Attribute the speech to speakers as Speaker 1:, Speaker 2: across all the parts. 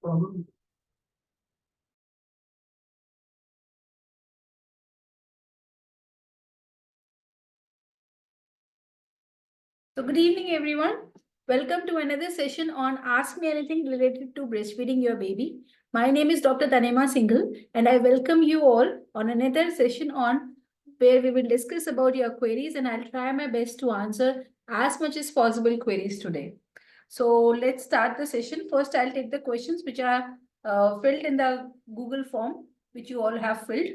Speaker 1: So good evening, everyone. Welcome to another session on Ask Me Anything related to breastfeeding your baby. My name is Dr. Tanema Singhal, and I welcome you all on another session on where we will discuss about your queries, and I'll try my best to answer as much as possible queries today. So let's start the session. First, I'll take the questions which are filled in the Google form, which you all have filled.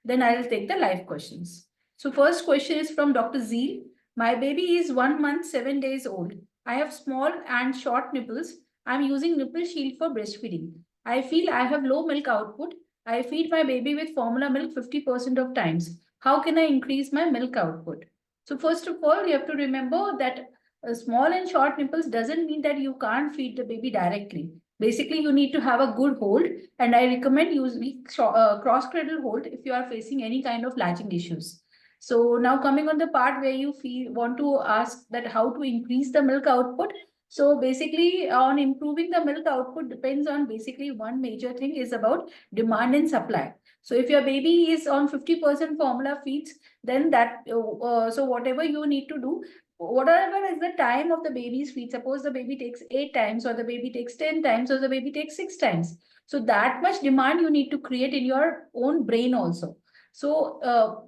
Speaker 1: Then I'll take the live questions. So first question is from Dr. Zeel. My baby is 1 month, 7 days old. I have small and short nipples. I'm using nipple shield for breastfeeding. I feel I have low milk output. I feed my baby with formula milk 50% of times. How can I increase my milk output? So first of all, you have to remember that small and short nipples doesn't mean that you can't feed the baby directly. Basically, you need to have a good hold, and I recommend using cross cradle hold if you are facing any kind of latching issues. So now coming on the part where you want to ask that how to increase the milk output. So basically on improving the milk output depends on basically one major thing is about demand and supply. So if your baby is on 50% formula feeds, then so whatever you need to do, whatever is the time of the baby's feed, suppose the baby takes 8 times or the baby takes 10 times or the baby takes 6 times. So that much demand you need to create in your own brain also. So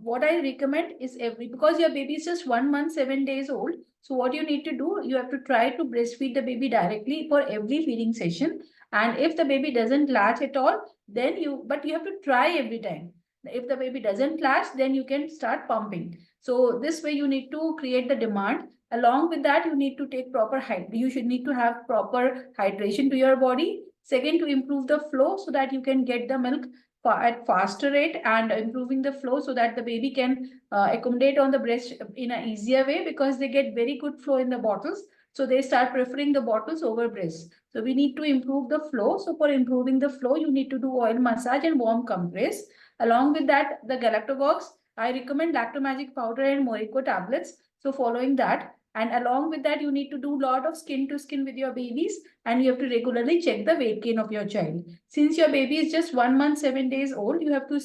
Speaker 1: what I recommend is because your baby is just 1 month, 7 days old. So what you need to do, you have to try to breastfeed the baby directly for every feeding session. And if the baby doesn't latch at all, but you have to try every time. If the baby doesn't latch, then you can start pumping. So this way you need to create the demand. Along with that, you need to take proper height. You should need to have proper hydration to your body. Second, to improve the flow so that you can get the milk at faster rate and improving the flow so that the baby can accommodate on the breast in an easier way, because they get very good flow in the bottles. So they start preferring the bottles over breast. So we need to improve the flow. So for improving the flow, you need to do oil massage and warm compress. Along with that, the galactogogues, I recommend Lactomagic powder and Morico tablets. So following that, and along with that, you need to do a lot of skin to skin with your babies, and you have to regularly check the weight gain of your child. Since your baby is just 1 month, 7 days old, you have to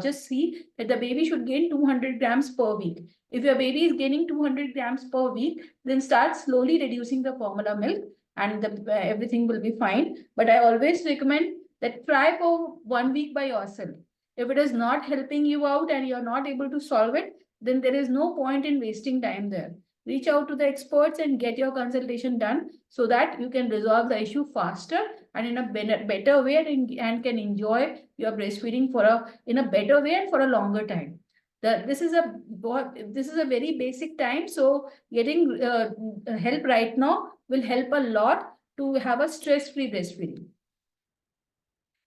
Speaker 1: just see that the baby should gain 200 grams per week. If your baby is gaining 200 grams per week, then start slowly reducing the formula milk, and everything will be fine. But I always recommend that try for 1 week by yourself. If it is not helping you out and you're not able to solve it, then there is no point in wasting time there. Reach out to the experts and get your consultation done so that you can resolve the issue faster and in a better way, and can enjoy your breastfeeding in a better way and for a longer time. This is a very basic time. So getting help right now will help a lot to have a stress-free breastfeeding.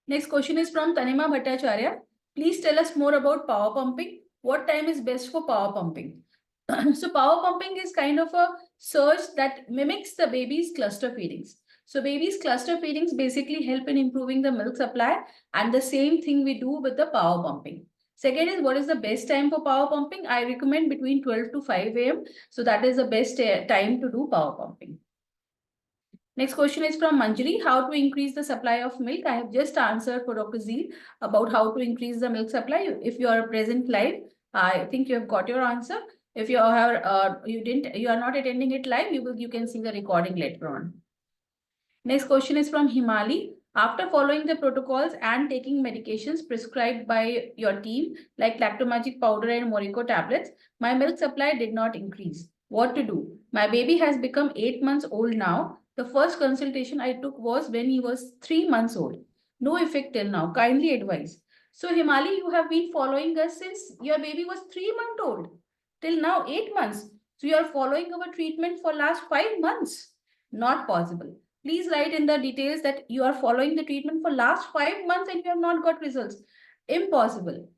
Speaker 1: Next question is from Tanima Bhattacharya. Please tell us more about power pumping. What time is best for power pumping? So power pumping is kind of a surge that mimics the baby's cluster feedings. So baby's cluster feedings basically help in improving the milk supply, and the same thing we do with the power pumping. Second is, what is the best time for power pumping? I recommend between 12 to 5 a.m. So that is the best time to do power pumping. Next question is from Manjari. How to increase the supply of milk? I have just answered for Dr. Zeel about how to increase the milk supply. If you are present live, I think you have got your answer. If you are not attending it live, you can see the recording later on. Next question is from Himali. After following the protocols and taking medications prescribed by your team, like Lactomagic powder and Morico tablets, my milk supply did not increase. What to do? My baby has become 8 months old now. The first consultation I took was when he was 3 months old. No effect till now. Kindly advise. So Himali, you have been following us since your baby was 3 months old. Till now 8 months. So you are following our treatment for last 5 months. Not possible. Please write in the details that you are following the treatment for last 5 months and you have not got results. Impossible.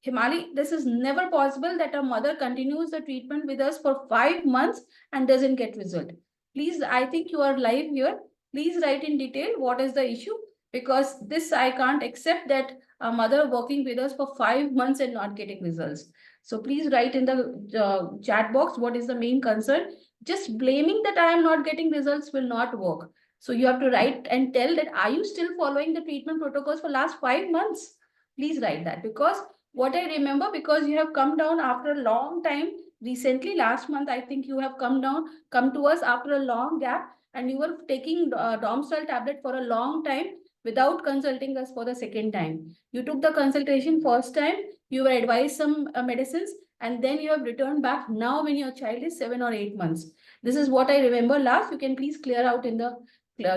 Speaker 1: Himali, this is never possible that a mother continues the treatment with us for 5 months and doesn't get result. Please, I think you are live here. Please write in detail what is the issue, because this I can't accept that a mother working with us for 5 months and not getting results. So please write in the chat box what is the main concern. Just blaming that I am not getting results will not work. So you have to write and tell that, are you still following the treatment protocols for last 5 months? Please write that, because what I remember, because you have come down after a long time, recently last month, I think you have come to us after a long gap, and you were taking Domstal tablet for a long time without consulting us for the second time. You took the consultation first time, you were advised some medicines, and then you have returned back now when your child is 7 or 8 months. This is what I remember last. You can please clear out in the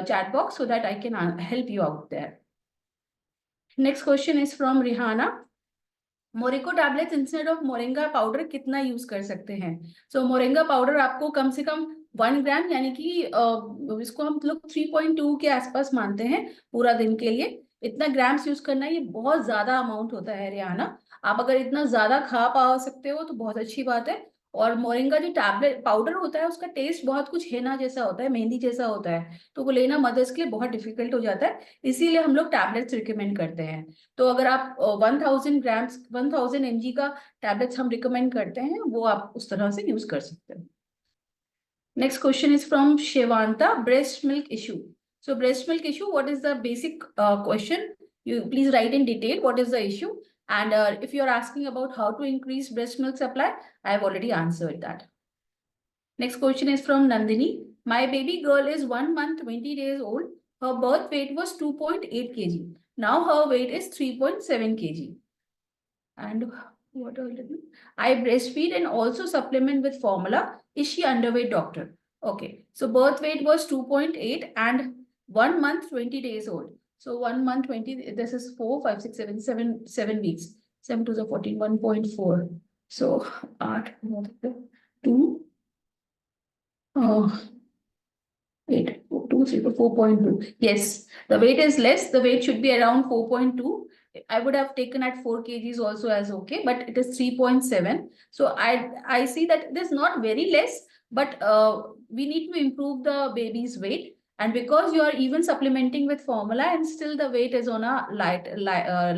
Speaker 1: chat box so that I can help you out there. Next question is from Rihanna. मोरिको tablets instead of moringa powder कितना use कर सकते हैं? सो moringa powder आपको कम से कम 1 ग्राम, यानी कि इसको हम लोग 3.2 के आसपास मानते हैं पूरा दिन के लिए। इतना ग्राम्स यूज करना, ये बहुत ज्यादा अमाउंट होता है रियाना। आप अगर इतना ज्यादा खा पा सकते हो तो बहुत अच्छी बात है। और मोरिंगा जो टैबलेट पाउडर होता है, उसका टेस्ट बहुत कुछ हेना जैसा होता है, मेहंदी जैसा होता है, तो वो लेना मदर्स के लिए बहुत डिफिकल्ट हो जाता है, इसीलिए हम लोग टैबलेट्स रिकमेंड करते हैं। तो अगर आप 1000 ग्राम्स 1000 mg का टैबलेट्स हम रिकमेंड करते हैं, वो आप उस तरह से यूज कर सकते हैं। Next question is from Shivanta, breast milk issue. So breast milk issue, what is the basic question? You please write in detail what is the issue. And if you're asking about how to increase breast milk supply, I have already answered that. Next question is from Nandini. My baby girl is 1 month, 20 days old. Her birth weight was 2.8 kg. Now her weight is 3.7 kg. And what are you? I breastfeed and also supplement with formula. Is she underweight, doctor? Okay. So birth weight was 2.8 and 1 month, 20 days old. So 1 month, 20, this is 4, 5, 6, 7 weeks. 7 to the 14, 1.4. So 8, 2, 8, 2, 3, 4.2. Yes, the weight is less. The weight should be around 4.2. I would have taken at 4 kgs also as okay, but it is 3.7. So I see that it is not very less, but we need to improve the baby's weight. And because you are even supplementing with formula and still the weight is on a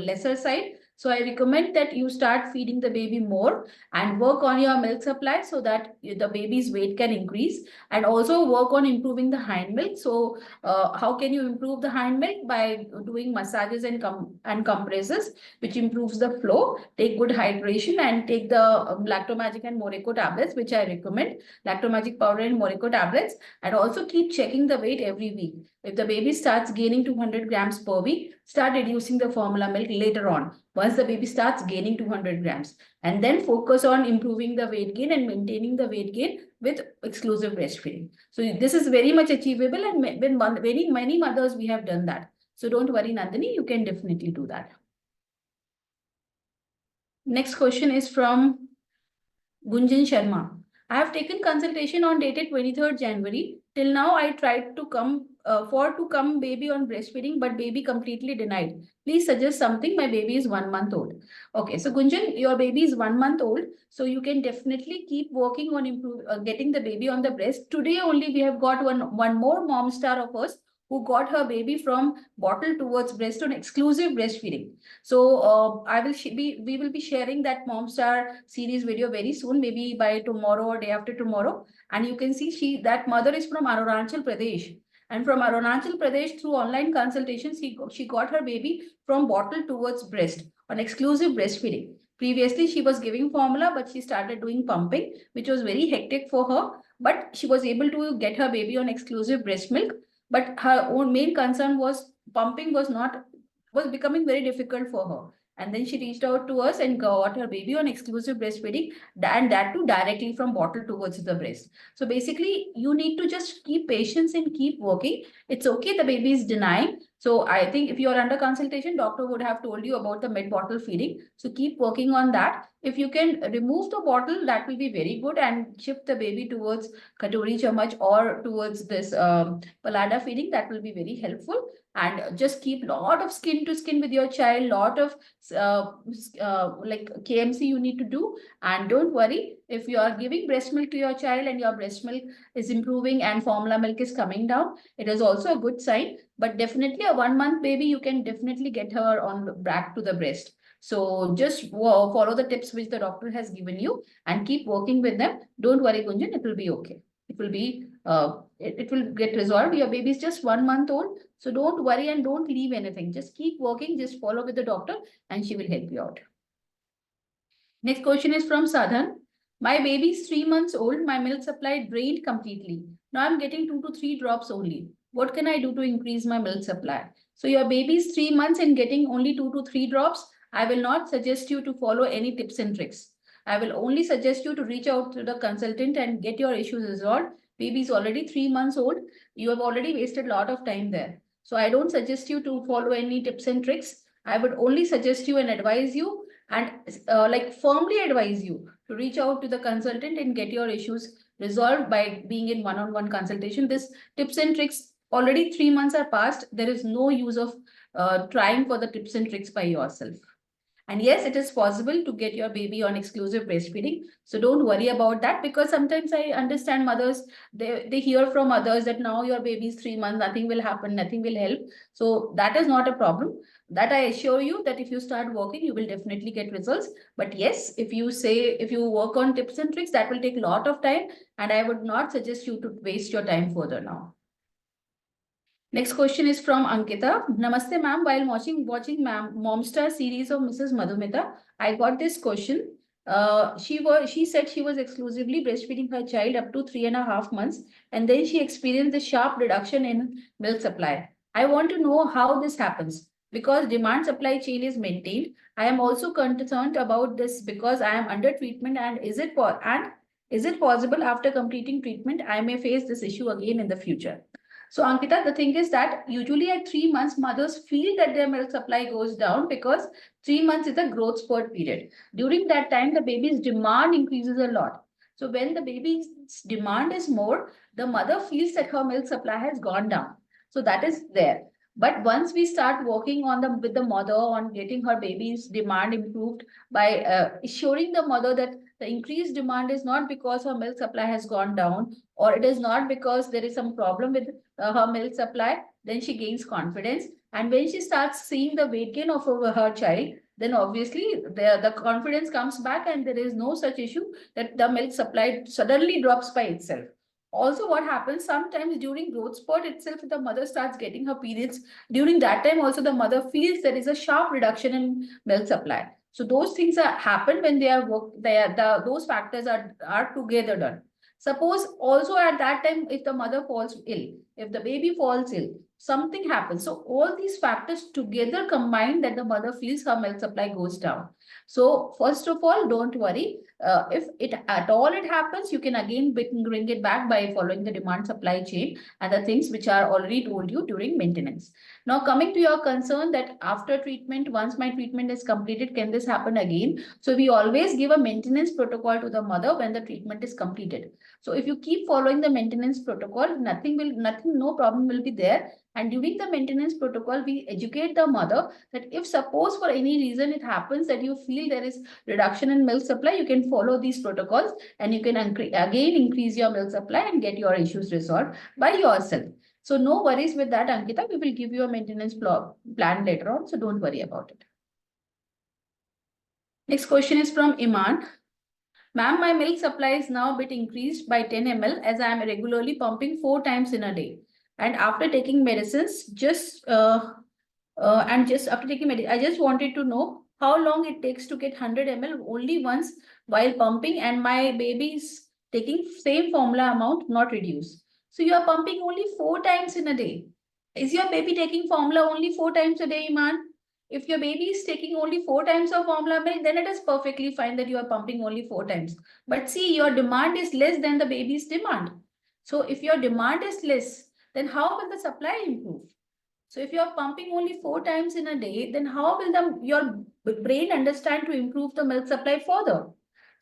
Speaker 1: lesser side, so I recommend that you start feeding the baby more and work on your milk supply so that the baby's weight can increase, and also work on improving the hind milk. So how can you improve the hind milk? By doing massages and compresses, which improves the flow. Take good hydration and take the Lactomagic and Morocco tablets, which I recommend. Lactomagic powder and Morocco tablets, and also keep checking the weight every week. If the baby starts gaining 200 grams per week, start reducing the formula milk later on, once the baby starts gaining 200 grams. And then focus on improving the weight gain and maintaining the weight gain with exclusive breastfeeding. So this is very much achievable, and many mothers, we have done that. So don't worry, Nandini, you can definitely do that. Next question is from Gunjan Sharma. I have taken consultation on dated 23rd January. Till now, I tried to come baby on breastfeeding, but baby completely denied. Please suggest something. My baby is 1 month old. Okay, so Gunjan, your baby is 1 month old, so you can definitely keep working on getting the baby on the breast. Today only we have got one more mom star of us who got her baby from bottle towards breast on exclusive breastfeeding. So we will be sharing that Mom Star series video very soon, maybe by tomorrow or day after tomorrow. And you can see that mother is from Arunachal Pradesh. And from Arunachal Pradesh, through online consultations, she got her baby from bottle towards breast on exclusive breastfeeding. Previously, she was giving formula, but she started doing pumping, which was very hectic for her. But she was able to get her baby on exclusive breast milk. But her own main concern was pumping was becoming very difficult for her. And then she reached out to us and got her baby on exclusive breastfeeding, and that too directly from bottle towards the breast. So basically, you need to just keep patience and keep working. It's okay, the baby is denying. So I think if you are under consultation, doctor would have told you about the mid-bottle feeding. So keep working on that. If you can remove the bottle, that will be very good, and shift the baby towards Katori Chamach or towards this Palada feeding. That will be very helpful. And just keep lot of skin to skin with your child, lot of like KMC you need to do. And don't worry, if you are giving breast milk to your child and your breast milk is improving and formula milk is coming down, it is also a good sign. But definitely a 1 month baby, you can definitely get her on back to the breast. So just follow the tips which the doctor has given you and keep working with them. Don't worry, Gunjan, it will be okay. it will be it will get resolved. Your baby is just 1 month old, so don't worry and don't leave anything. Just keep working, just follow with the doctor, and she will help you out. Next question is from Sadhan. My baby is 3 months old. My milk supply drained completely. Now I'm getting 2 to 3 drops only. What can I do to increase my milk supply? So your baby is 3 months and getting only 2 to 3 drops. I will not suggest you to follow any tips and tricks. I will only suggest you to reach out to the consultant and get your issues resolved. Baby is already 3 months old. You have already wasted a lot of time there. So I don't suggest you to follow any tips and tricks. I would only suggest you and advise you and like firmly advise you to reach out to the consultant and get your issues resolved by being in one-on-one consultation. This tips and tricks, already 3 months are passed. There is no use of trying for the tips and tricks by yourself. And yes, it is possible to get your baby on exclusive breastfeeding. So don't worry about that, because sometimes I understand mothers, they hear from others that now your baby is 3 months, nothing will happen, nothing will help. So that is not a problem. That I assure you that if you start working, you will definitely get results. But yes, if you work on tips and tricks, that will take a lot of time. And I would not suggest you to waste your time further now. Next question is from Ankita. Namaste, ma'am. While watching Momstar series of Mrs. Madhumita, I got this question. She said she was exclusively breastfeeding her child up to 3.5 months, and then she experienced a sharp reduction in milk supply. I want to know how this happens, because demand supply chain is maintained. I am also concerned about this because I am under treatment, and is it possible after completing treatment I may face this issue again in the future? So Ankita, the thing is that usually at 3 months, mothers feel that their milk supply goes down because 3 months is a growth spurt period. During that time, the baby's demand increases a lot. So when the baby's demand is more, the mother feels that her milk supply has gone down. So that is there. But once we start working on with the mother on getting her baby's demand improved by assuring the mother that the increased demand is not because her milk supply has gone down, or it is not because there is some problem with her milk supply, then she gains confidence. And when she starts seeing the weight gain of her child, then obviously the confidence comes back and there is no such issue that the milk supply suddenly drops by itself. Also, what happens sometimes during growth spurt itself, the mother starts getting her periods. During that time, also the mother feels there is a sharp reduction in milk supply. So those things happen when those factors are together done. Suppose also at that time, if the mother falls ill, if the baby falls ill, something happens. So all these factors together combine that the mother feels her milk supply goes down. So first of all, don't worry. If it at all it happens, you can again bring it back by following the demand supply chain and the things which are already told you during maintenance. Now coming to your concern that after treatment, once my treatment is completed, can this happen again? So we always give a maintenance protocol to the mother when the treatment is completed. So if you keep following the maintenance protocol, no problem will be there. And during the maintenance protocol, we educate the mother that if suppose for any reason it happens that you feel there is reduction in milk supply, you can follow these protocols and you can again increase your milk supply and get your issues resolved by yourself. So no worries with that, Ankita. We will give you a maintenance plan later on, so don't worry about it. Next question is from Iman. Ma'am, my milk supply is now a bit increased by 10 ml as I am regularly pumping 4 times in a day. And after taking medicines, I just wanted to know how long it takes to get 100 ml only once while pumping, and my baby is taking same formula amount, not reduced. So you are pumping only 4 times in a day. Is your baby taking formula only 4 times a day, Iman? If your baby is taking only 4 times of formula milk, then it is perfectly fine that you are pumping only 4 times. But see, your demand is less than the baby's demand. So if your demand is less, then how will the supply improve? So if you are pumping only 4 times in a day, then how will your brain understand to improve the milk supply further?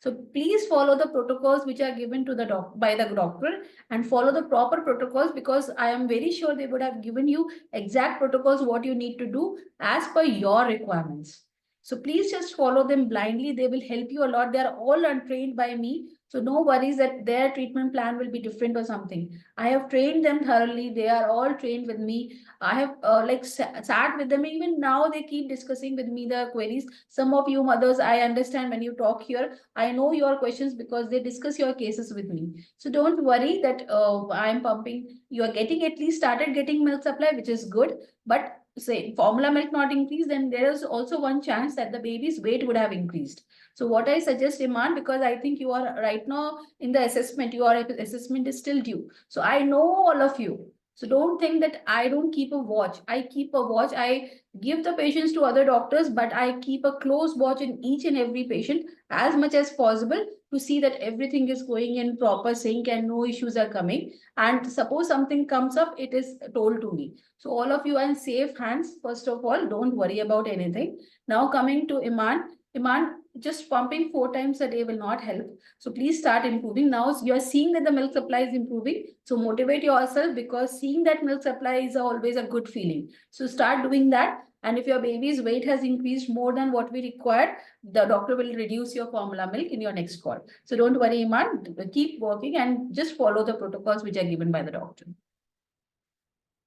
Speaker 1: So please follow the protocols which are given to by the doctor, and follow the proper protocols, because I am very sure they would have given you exact protocols what you need to do as per your requirements. So please just follow them blindly. They will help you a lot. They are all untrained by me. So no worries that their treatment plan will be different or something. I have trained them thoroughly. They are all trained with me. I have sat with them. Even now, they keep discussing with me the queries. Some of you mothers, I understand when you talk here, I know your questions because they discuss your cases with me. So don't worry that I'm pumping. You are getting at least started getting milk supply, which is good. But say formula milk not increased, then there is also one chance that the baby's weight would have increased. So what I suggest, Iman, because I think you are right now in the assessment, your assessment is still due. So I know all of you. So don't think that I don't keep a watch. I keep a watch. I give the patients to other doctors, but I keep a close watch in each and every patient as much as possible to see that everything is going in proper sync and no issues are coming. And suppose something comes up, it is told to me. So all of you are in safe hands. First of all, don't worry about anything. Now coming to Iman. Iman, just pumping 4 times a day will not help. So please start improving. Now you are seeing that the milk supply is improving. So motivate yourself, because seeing that milk supply is always a good feeling. So start doing that. And if your baby's weight has increased more than what we required, the doctor will reduce your formula milk in your next call. So don't worry, Iman. Keep working and just follow the protocols which are given by the doctor.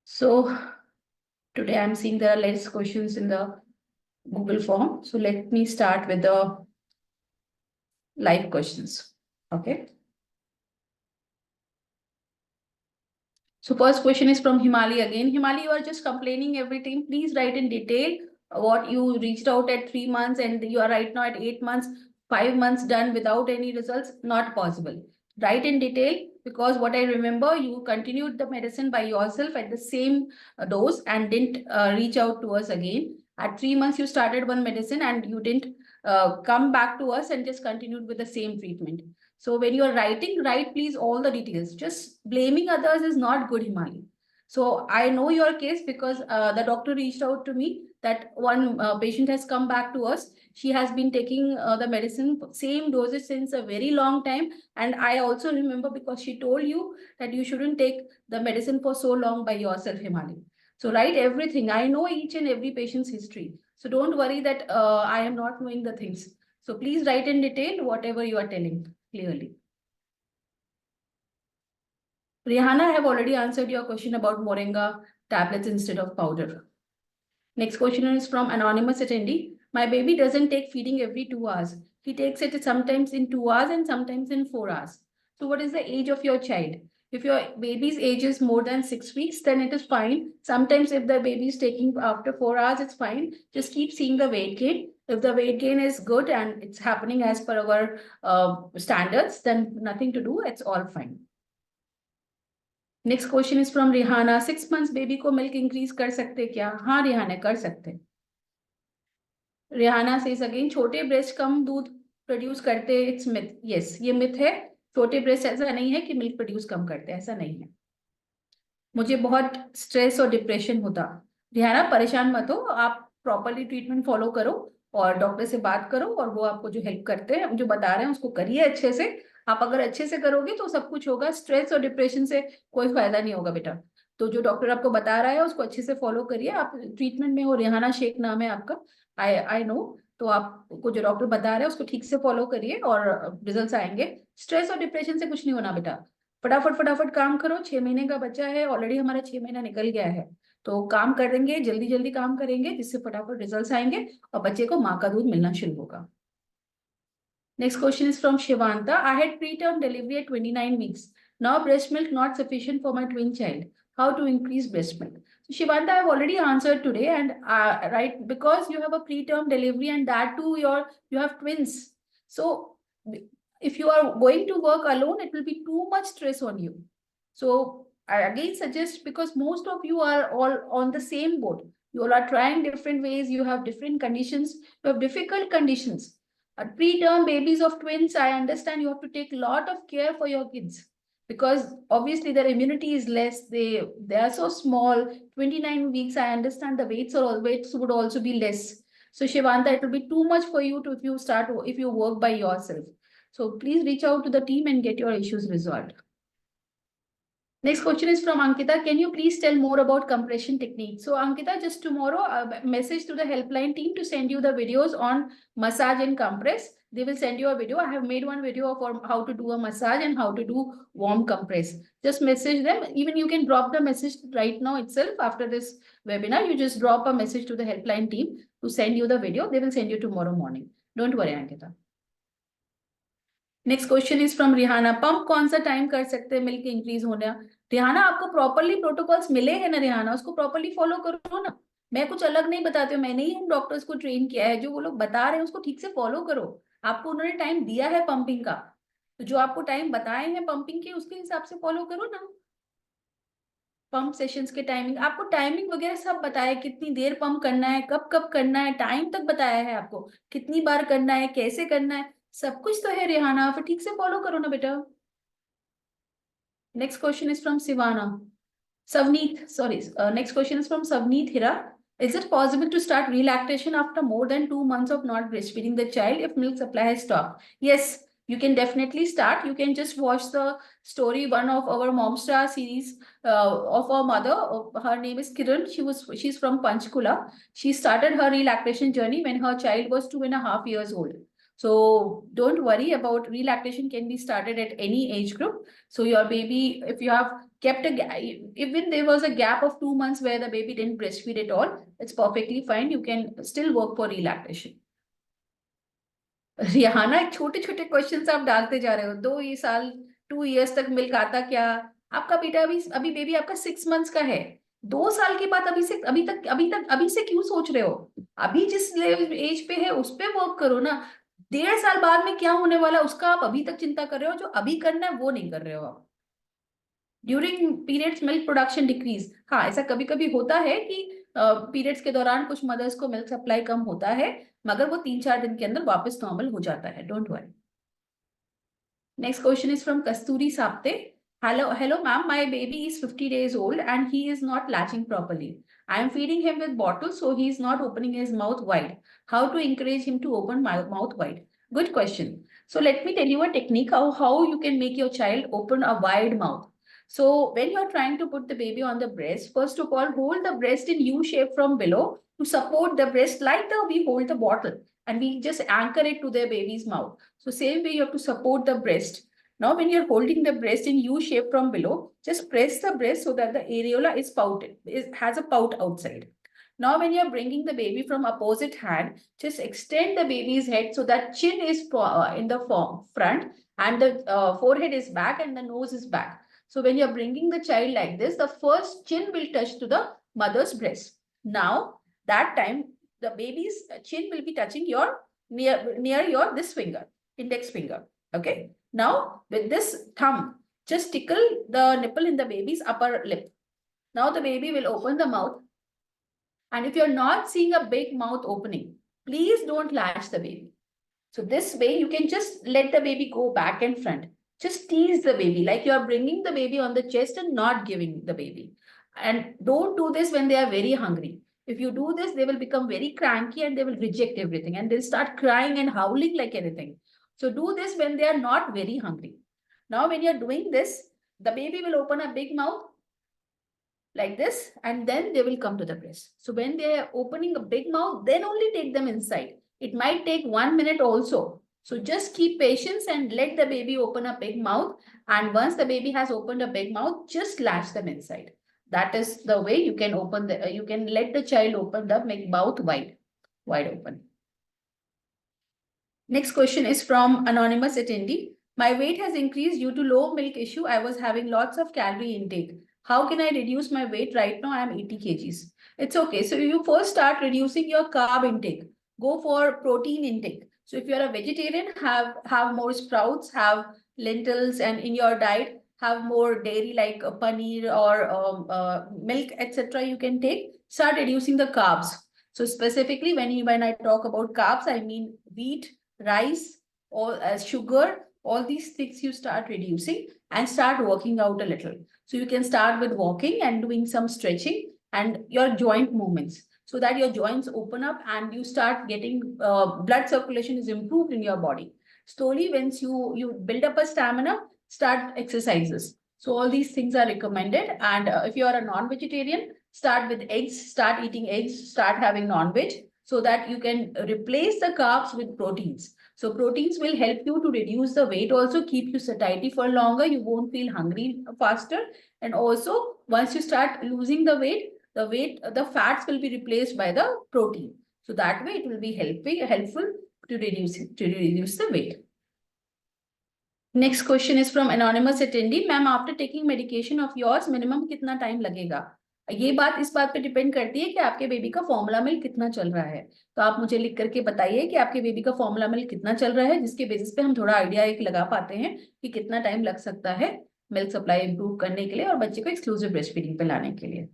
Speaker 1: So today I'm seeing there are less questions in the Google form. So let me start with the live questions. Okay. So first question is from Himali again. Himali, you are just complaining everything. Please write in detail what you reached out at 3 months and you are right now at 8 months, 5 months done without any results. Not possible. Write in detail, because what I remember, you continued the medicine by yourself at the same dose and didn't reach out to us again. At 3 months, you started one medicine and you didn't come back to us and just continued with the same treatment. So when you're writing, write please all the details. Just blaming others is not good, Himali. So I know your case because the doctor reached out to me that one patient has come back to us. She has been taking the medicine, same dosage since a very long time. And I also remember because she told you that you shouldn't take the medicine for so long by yourself, Himali. So write everything. I know each and every patient's history. So don't worry that I am not knowing the things. So please write in detail whatever you are telling clearly. Rihanna, I have already answered your question about moringa tablets instead of powder. Next question is from anonymous attendee. My baby doesn't take feeding every 2 hours. He takes it sometimes in 2 hours and sometimes in 4 hours. So what is the age of your child? If your baby's age is more than 6 weeks, then it is fine. Sometimes if the baby is taking after 4 hours, it's fine. Just keep seeing the weight gain. If the weight gain is good and it's happening as per our standards, then nothing to do. It's all fine. Next question is from Rihana. 6 months baby को milk increase कर सकते क्या? हाँ रिहाना, कर सकते. Rihana says again, छोटे breast कम दूध प्रोड्यूस करते. It's myth. यस, ये मिथ है. छोटे ब्रेस्ट ऐसा नहीं है कि मिल्क प्रोड्यूस कम करते हैं, ऐसा नहीं है. मुझे बहुत स्ट्रेस और डिप्रेशन होता. रिहाना परेशान मत हो, आप प्रॉपरली ट्रीटमेंट फॉलो करो और डॉक्टर से बात करो और वो आपको जो हेल्प करते हैं, जो बता रहे हैं उसको करिए अच्छे से. आप अगर अच्छे से करोगे तो सब कुछ होगा. स्ट्रेस और डिप्रेशन से कोई फायदा नहीं होगा बेटा. तो जो डॉक्टर आपको बता रहा है उसको अच्छे से फॉलो करिए. आप ट्रीटमेंट में हो, रिहाना शेख नाम है आपका. I know. तो आपको जो डॉक्टर बता रहे हैं उसको ठीक से फॉलो करिए और रिजल्ट्स आएंगे. स्ट्रेस और डिप्रेशन से कुछ नहीं होना बेटा. फटाफट फटाफट काम करो. 6 महीने का बच्चा है, ऑलरेडी हमारा 6 महीना निकल गया है. तो काम करेंगे, जल्दी जल्दी काम करेंगे जिससे फटाफट रिजल्ट्स आएंगे और बच्चे को माँ का दूध मिलना शुरू होगा. Next question is from Shivanta. I had preterm delivery at 29 weeks. Now breast milk not sufficient for my twin child. How to increase breast milk? So Shivanta, I have already answered today, and right, because you have a preterm delivery and that too you have twins. So if you are going to work alone, it will be too much stress on you. So I again suggest, because most of you are all on the same boat. You all are trying different ways. You have different conditions. You have difficult conditions. Preterm babies of twins, I understand you have to take a lot of care for your kids because obviously their immunity is less. They are so small. 29 weeks, I understand the weights would also be less. So Shivanta, it will be too much for you to if you work by yourself. So please reach out to the team and get your issues resolved. Next question is from Ankita. Can you please tell more about compression technique? So Ankita, just tomorrow, message to the helpline team to send you the videos on massage and compress. They will send you a video. I have made one video for how to do a massage and how to do warm compress. Just message them. Even you can drop the message right now itself after this webinar. You just drop a message to the helpline team to send you the video. They will send you tomorrow morning. Don't worry, Ankita. Next question is from Rihana. Pump कौन सा time कर सकते हैं milk increase होना? रिहाना, आपको properly protocols मिले हैं ना रिहाना, उसको प्रॉपरली फॉलो करो ना. मैं कुछ अलग नहीं बताती हूँ, मैंने ही हम डॉक्टर्स को ट्रेन किया है. जो वो लोग बता रहे हैं उसको ठीक से फॉलो करो. आपको उन्होंने टाइम दिया है पंपिंग का, तो जो आपको टाइम बताए हैं पंपिंग के उसके हिसाब से फॉलो करो ना. पंप सेशंस के टाइमिंग, आपको टाइमिंग वगैरह सब बताया, कितनी देर पंप करना है, कब कब करना है, टाइम तक बताया है आपको, कितनी बार करना है, कैसे करना है, सब कुछ तो है रिहाना. फिर ठीक से फॉलो करो ना बेटा. Next question is from Siwana. Savneet, sorry. Next question is from Savneet Hira. Is it possible to start relactation after more than 2 months of not breastfeeding the child if milk supply has stopped? Yes, you can definitely start. You can just watch the story one of our Momstar series of our mother. Her name is Kiran. She's from Panchkula. She started her relactation journey when her child was 2.5 years old. So don't worry about relactation, can be started at any age group. So your baby, if you have kept a gap, even there was a gap of 2 months where the baby didn't breastfeed at all, it's perfectly fine. You can still work for relactation. Rihana, छोटे छोटे question आप डालते जा रहे हो. 2 साल 2 years तक milk आता क्या? आपका बेटा अभी बेबी आपका 6 months का है. 2 साल के बाद अभी से क्यों सोच रहे हो? अभी जिस एज पे है उस पे वर्क करो ना. 1.5 साल बाद में क्या होने वाला उसका आप अभी तक चिंता कर रहे हो. जो अभी करना है वो नहीं कर रहे हो आप. During periods milk production decrease. हाँ, ऐसा कभी कभी होता है कि पीरियड्स के दौरान कुछ मदर्स को मिल्क सप्लाई कम होता है, मगर वो 3-4 दिन के अंदर वापस नॉर्मल हो जाता है. Don't worry. Next question is from Kasturi Sapte. Hello ma'am, my baby is 50 days old and he is not latching properly. I am feeding him with bottles, so he is not opening his mouth wide. How to encourage him to open my mouth wide? Good question. So let me tell you a technique how you can make your child open a wide mouth. So when you are trying to put the baby on the breast, first of all, hold the breast in U shape from below to support the breast like the we hold the bottle, and we just anchor it to the baby's mouth. So same way you have to support the breast. Now, when you're holding the breast in U shape from below, just press the breast so that the areola is pouted, has a pout outside. Now, when you're bringing the baby from opposite hand, just extend the baby's head so that chin is in the front and the forehead is back and the nose is back. So when you're bringing the child like this, the first chin will touch to the mother's breast. Now, that time, the baby's chin will be touching your near your this finger, index finger. Okay. Now, with this thumb, just tickle the nipple in the baby's upper lip. Now, the baby will open the mouth. And if you're not seeing a big mouth opening, please don't latch the baby. So this way, you can just let the baby go back and front. Just tease the baby like you are bringing the baby on the chest and not giving the baby. And don't do this when they are very hungry. If you do this, they will become very cranky and they will reject everything and they'll start crying and howling like anything. So do this when they are not very hungry. Now, when you're doing this, the baby will open a big mouth like this, and then they will come to the breast. So when they are opening a big mouth, then only take them inside. It might take 1 minute also. So just keep patience and let the baby open a big mouth. And once the baby has opened a big mouth, just latch them inside. That is the way you can open you can let the child open the mouth wide open. Next question is from anonymous attendee. My weight has increased due to low milk issue. I was having lots of calorie intake. How can I reduce my weight? Right now, I am 80 kgs. It's okay. So you first start reducing your carb intake. Go for protein intake. So if you're a vegetarian, have more sprouts, have lentils, and in your diet, have more dairy like paneer or milk, etc. You can take. Start reducing the carbs. So specifically, when I talk about carbs, I mean wheat, rice, or sugar, all these things you start reducing and start working out a little. So you can start with walking and doing some stretching and your joint movements so that your joints open up and you start getting blood circulation is improved in your body. Slowly, once you build up a stamina, start exercises. So all these things are recommended. And if you are a non-vegetarian, start with eggs, start eating eggs, start having non-veg, so that you can replace the carbs with proteins. So proteins will help you to reduce the weight, also keep you satiety for longer. You won't feel hungry faster. And also, once you start losing the weight, the fats will be replaced by the protein. So that way it will be helpful to reduce the weight. Next question is from anonymous attendee. Ma'am, after taking medication of yours, minimum कितना time लगेगा? ये बात इस बात पे depend करती है कि आपके बेबी का फॉर्मूला मिल्क कितना चल रहा है। तो आप मुझे लिख करके बताइए कि आपके बेबी का फॉर्मूला मिल्क कितना चल रहा है, जिसके बेसिस पे हम थोड़ा आइडिया एक लगा पाते हैं कि कितना टाइम लग सकता है मिल्क सप्लाई इंप्रूव करने के लिए और बच्चे को एक्सक्लूसिव ब्रेस्ट फीडिंग पे लाने के लिए।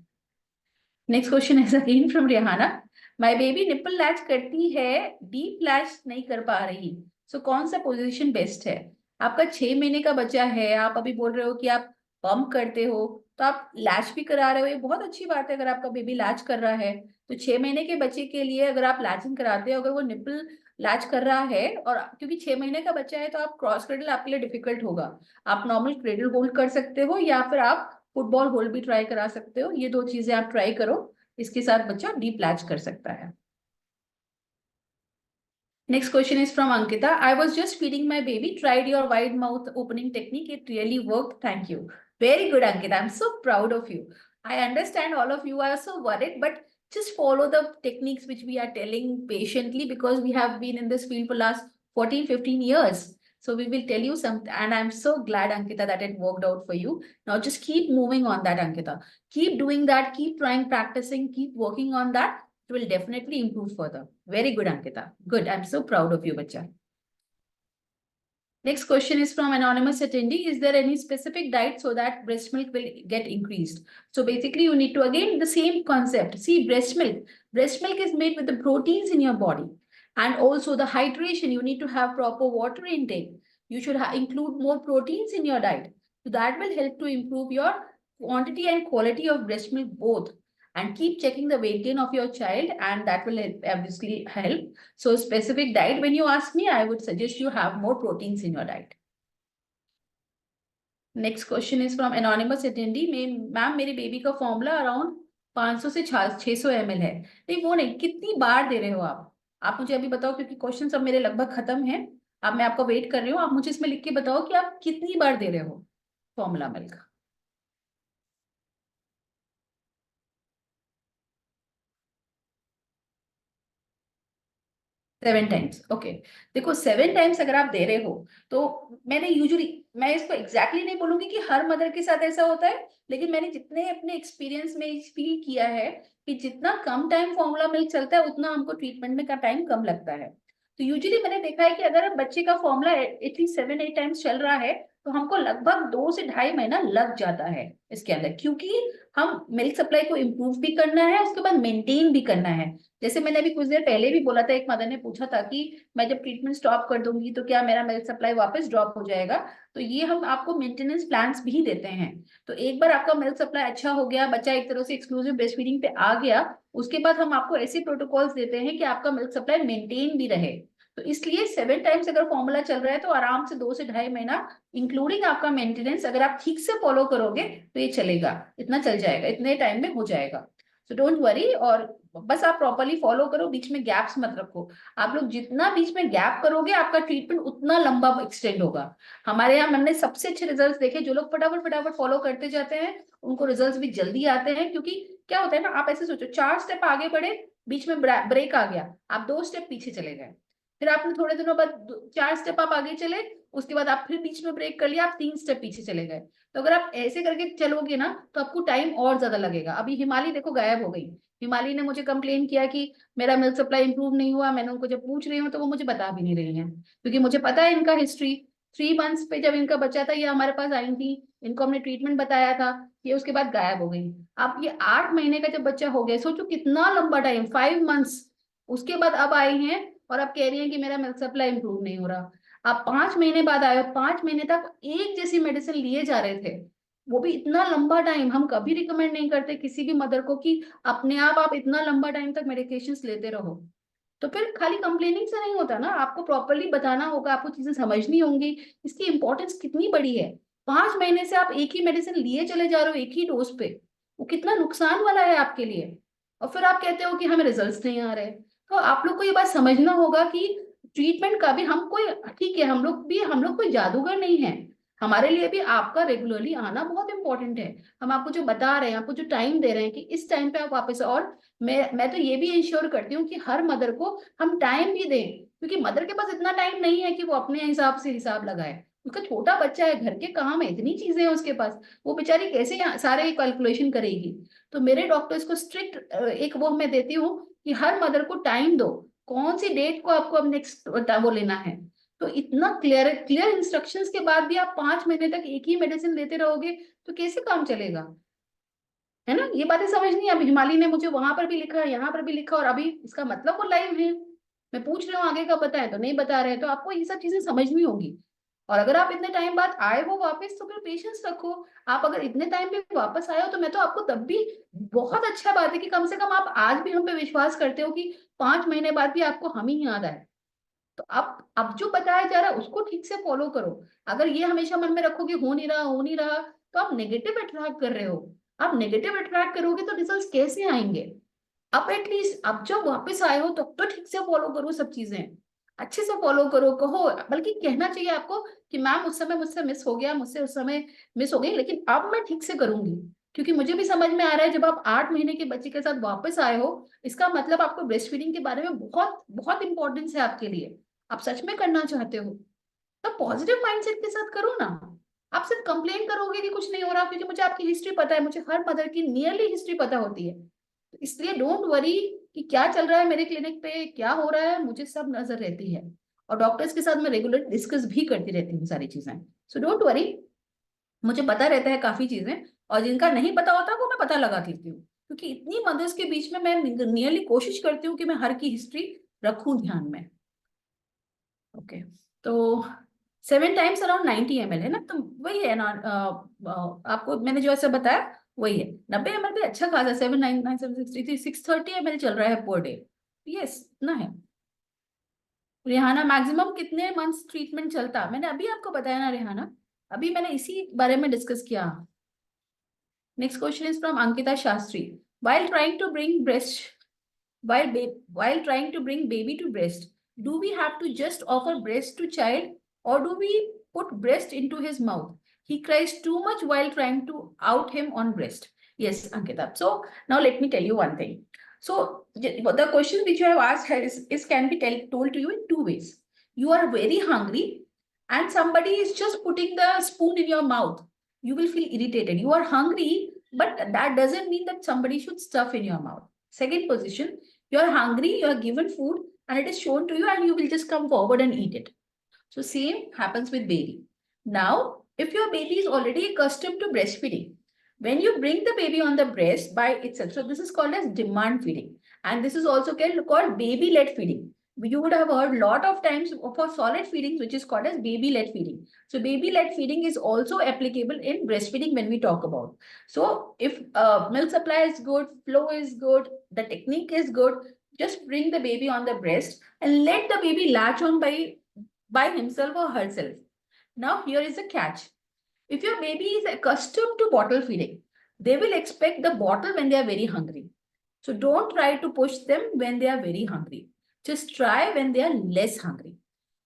Speaker 1: Next question is again from Rihana. My baby nipple latch करती है, डीप लैच नहीं कर पा रही, सो कौन सा पोजीशन बेस्ट है? आपका 6 महीने का बच्चा है, आप अभी बोल रहे हो कि आप पंप करते हो, तो आप लैच भी करा रहे हो, ये बहुत अच्छी बात है अगर आपका बेबी लैच कर रहा है। तो 6 महीने के बच्चे के लिए अगर आप लैचिंग कराते हो, अगर वो निपल लैच कर रहा है, और क्योंकि 6 महीने का बच्चा है तो आप क्रॉस क्रेडल आपके लिए डिफिकल्ट होगा, आप नॉर्मल क्रेडल होल्ड कर सकते हो या फिर आप फुटबॉल होल्ड भी ट्राई करा सकते हो। ये 2 चीजें आप ट्राई करो, इसके साथ बच्चा डीप लैच कर सकता है। Next question is from Ankita. I was just feeding my baby, tried your wide mouth opening technique. It really worked. Thank you. Very good, Ankita. I'm so proud of you. I understand all of you are so worried, but just follow the techniques which we are telling patiently, because we have been in this field for last 14, 15 years. So we will tell you something. And I'm so glad, Ankita, that it worked out for you. Now just keep moving on that, Ankita. Keep doing that. Keep trying, practicing, keep working on that. It will definitely improve further. Very good, Ankita. Good. I'm so proud of you, bacha. Next question is from anonymous attendee. Is there any specific diet so that breast milk will get increased? So basically you need to, again, the same concept. See, breast milk is made with the proteins in your body, and also the hydration. You need to have proper water intake. You should include more proteins in your diet. So that will help to improve your quantity and quality of breast milk both. And keep checking the weight gain of your child, and that will obviously help. So specific diet, when you ask me, I would suggest you have more proteins in your diet. Next question is from anonymous attendee. Ma'am मेरे baby का formula around 500 से 600 ml है। नहीं, वो नहीं, कितनी बार दे रहे हो आप मुझे अभी बताओ, क्योंकि क्वेश्चन सब मेरे लगभग खत्म है। अब मैं आपका वेट कर रही हूँ, आप मुझे इसमें लिख के बताओ कि आप कितनी बार दे रहे हो फॉर्मूला मिल्क। 7 times, okay. देखो 7 टाइम्स अगर आप दे रहे हो, तो मैं इसको एग्जैक्टली नहीं बोलूंगी कि हर मदर के साथ ऐसा होता है, लेकिन मैंने जितने अपने एक्सपीरियंस में फील किया है कि जितना कम टाइम फॉर्मूला मिल्क चलता है, उतना हमको ट्रीटमेंट में का टाइम कम लगता है। तो यूजुअली मैंने देखा है कि अगर बच्चे का फॉर्मूला एटलीस्ट 7-8 टाइम्स चल रहा है, तो हमको लगभग 2 से ढाई महीना लग जाता है इसके अंदर, क्योंकि हम मिल्क सप्लाई को इम्प्रूव भी करना है, उसके बाद मेंटेन भी करना है। जैसे मैंने अभी कुछ देर पहले भी बोला था, एक मदर ने पूछा था कि मैं जब ट्रीटमेंट स्टॉप कर दूंगी तो क्या मेरा मिल्क सप्लाई वापस ड्रॉप हो जाएगा? तो ये हम आपको मेंटेनेंस प्लान्स भी देते हैं। तो एक बार आपका मिल्क सप्लाई अच्छा हो गया, बच्चा एक तरह से एक्सक्लूसिव ब्रेस्ट फीडिंग पे आ गया, उसके बाद हम आपको ऐसे प्रोटोकॉल्स देते हैं कि आपका मिल्क सप्लाई मेंटेन भी रहे। तो इसलिए 7 टाइम्स अगर फॉर्मूला चल रहा है, तो आराम से 2 से ढाई महीना, इंक्लूडिंग आपका मेंटेनेंस, अगर आप ठीक से फॉलो करोगे तो ये चलेगा, इतना चल जाएगा, इतने टाइम में हो जाएगा। सो डोंट वरी, और बस आप प्रॉपरली फॉलो करो, बीच में गैप्स मत रखो। आप लोग जितना बीच में गैप करोगे, आपका ट्रीटमेंट उतना लंबा एक्सटेंड होगा। हमारे यहाँ हमने सबसे अच्छे रिजल्ट्स देखे, जो लोग फटाफट फटाफट फॉलो करते जाते हैं उनको रिजल्ट्स भी जल्दी आते हैं। क्योंकि क्या होता है ना, आप ऐसे सोचो, 4 स्टेप आगे बढ़े, बीच में ब्रेक आ गया, आप 2 स्टेप पीछे चले गए, फिर आपने थोड़े दिनों बाद 4 स्टेप आप आगे चले, उसके बाद आप फिर बीच में ब्रेक कर लिया, आप 3 स्टेप पीछे चले गए। तो अगर आप ऐसे करके चलोगे ना, तो आपको टाइम और ज्यादा लगेगा। अभी हिमाली देखो गायब हो गई। हिमाली ने मुझे कंप्लेन किया कि मेरा मिल्क सप्लाई इंप्रूव नहीं हुआ। मैंने उनको जब पूछ रही हूँ तो वो मुझे बता भी नहीं रही हैं, क्योंकि मुझे पता है इनका हिस्ट्री। 3 मंथ्स पे जब इनका बच्चा था, ये हमारे पास आई थी, इनको हमने ट्रीटमेंट बताया था, ये उसके बाद गायब हो गई। अब ये 8 महीने का जब बच्चा हो गया, सोचो कितना लंबा टाइम, 5 मंथ्स, उसके बाद अब आई हैं और अब कह रही हैं कि मेरा मिल्क सप्लाई इंप्रूव नहीं हो रहा। आप 5 महीने बाद आए हो, 5 महीने तक एक जैसी मेडिसिन लिए जा रहे थे, वो भी इतना लंबा टाइम। हम कभी रिकमेंड नहीं करते किसी भी मदर को कि अपने आप इतना लंबा टाइम तक मेडिकेशंस लेते रहो। तो फिर खाली कंप्लेनिंग से नहीं होता ना, आपको प्रॉपरली बताना होगा, आपको चीजें समझनी होंगी, इसकी इंपॉर्टेंस कितनी बड़ी है। 5 महीने से आप एक ही मेडिसिन लिए चले जा रहे हो, एक ही डोज पे, वो कितना नुकसान वाला है आपके लिए। और फिर आप कहते हो कि हमें रिजल्ट्स नहीं आ रहे। तो आप लोग को ये बात समझना होगा कि ट्रीटमेंट का भी हम कोई, ठीक है, हम लोग कोई जादूगर नहीं है। हमारे लिए भी आपका रेगुलरली आना बहुत इंपॉर्टेंट है। हम आपको जो बता रहे हैं, आपको जो टाइम दे रहे हैं कि इस टाइम पे आप वापस, और मैं तो ये भी इंश्योर करती हूँ कि हर मदर को हम टाइम भी दें, क्योंकि मदर के पास इतना टाइम नहीं है कि वो अपने हिसाब से हिसाब लगाए। उसका छोटा बच्चा है, घर के काम है, इतनी चीजें हैं उसके पास, वो बेचारी कैसे सारे कैलकुलेशन करेगी। तो मेरे डॉक्टर्स को स्ट्रिक्ट एक वो मैं देती हूँ कि हर मदर को टाइम दो, कौन सी डेट को आपको अब नेक्स्ट वो लेना है। तो इतना क्लियर क्लियर इंस्ट्रक्शंस के बाद भी आप 5 महीने तक एक ही मेडिसिन लेते रहोगे तो कैसे काम चलेगा, है ना। ये बातें समझ नहीं। अब हिमाली ने मुझे वहां पर भी लिखा, यहाँ पर भी लिखा, और अभी इसका मतलब वो लाइव है। मैं पूछ रही हूँ आगे का बताए तो नहीं बता रहे, तो आपको ये सब चीजें समझनी होगी। और अगर आप इतने टाइम बाद आए हो वापस तो फिर पेशेंस रखो। आप अगर इतने टाइम पे वापस आए हो तो मैं तो आपको तब भी, बहुत अच्छा बात है कि कम से कम आप आज भी हम पे विश्वास करते हो कि 5 महीने बाद भी आपको हम ही याद आए। तो आप अब जो बताया जा रहा है उसको ठीक से फॉलो करो। अगर ये हमेशा मन में रखो कि हो नहीं रहा, हो नहीं रहा, तो आप नेगेटिव अट्रैक्ट कर रहे हो। आप नेगेटिव अट्रैक्ट करोगे तो रिजल्ट्स कैसे आएंगे। अब एटलीस्ट अब जब वापस आए हो तब तो ठीक से फॉलो करो, सब चीजें अच्छे से फॉलो करो। कहो, बल्कि कहना चाहिए आपको कि मैम उस समय मुझसे मिस हो गया, मुझसे उस समय मिस हो गई, लेकिन अब मैं ठीक से करूंगी। क्योंकि मुझे भी समझ में आ रहा है, जब आप 8 महीने के बच्चे के साथ वापस आए हो, इसका मतलब आपको ब्रेस्ट फीडिंग के बारे में बहुत बहुत इंपॉर्टेंस है आपके लिए। आप सच में करना चाहते हो तो पॉजिटिव माइंडसेट के साथ करो ना। आप सिर्फ कंप्लेन करोगे कि कुछ नहीं हो रहा, क्योंकि मुझे आपकी हिस्ट्री पता है, मुझे हर मदर की नियरली हिस्ट्री पता होती है। तो इसलिए डोंट वरी कि क्या चल रहा है मेरे क्लिनिक पे, क्या हो रहा है, मुझे सब नजर रहती है। और डॉक्टर्स के साथ मैं रेगुलर डिस्कस भी करती रहती हूँ सारी चीजें। सो डोंट वरी, मुझे पता रहता है काफी चीजें। और जिनका नहीं पता होता वो मैं पता लगा देती हूँ, क्योंकि इतनी मदर्स के बीच में मैं नियरली कोशिश करती हूँ कि मैं हर की हिस्ट्री रखूं ध्यान में। ओके, तो 7 टाइम्स अराउंड 90 ml है ना, तो वही है ना। आपको मैंने जो ऐसा बताया वही है। 90 ml भी अच्छा खासा, 799 763 630 ml चल रहा है पर डे। यस, इतना है। रेहाना, मैक्सिमम कितने मंथ्स ट्रीटमेंट चलता, मैंने अभी आपको बताया ना रेहाना, अभी मैंने इसी बारे में डिस्कस किया। Next question is from Ankita Shastri. while trying to bring breast while trying to bring baby to breast, do we have to just offer breast to child, or do we put breast into his mouth? He cries too much while trying to out him on breast. Yes, Ankita. So now let me tell you one thing. So the question which you have asked is can be told to you in two ways. You are very hungry and somebody is just putting the spoon in your mouth. You will feel irritated. You are hungry, but that doesn't mean that somebody should stuff in your mouth. Second position, you are hungry, you are given food, and it is shown to you, and you will just come forward and eat it. So same happens with baby. Now, if your baby is already accustomed to breastfeeding, when you bring the baby on the breast by itself, so this is called as demand feeding, and this is also called baby-led feeding. You would have heard a lot of times for solid feedings, which is called as baby-led feeding. So baby-led feeding is also applicable in breastfeeding when we talk about. So if milk supply is good, flow is good, the technique is good, just bring the baby on the breast and let the baby latch on by himself or herself. Now, here is a catch. If your baby is accustomed to bottle feeding, they will expect the bottle when they are very hungry. So don't try to push them when they are very hungry. Just try when they are less hungry.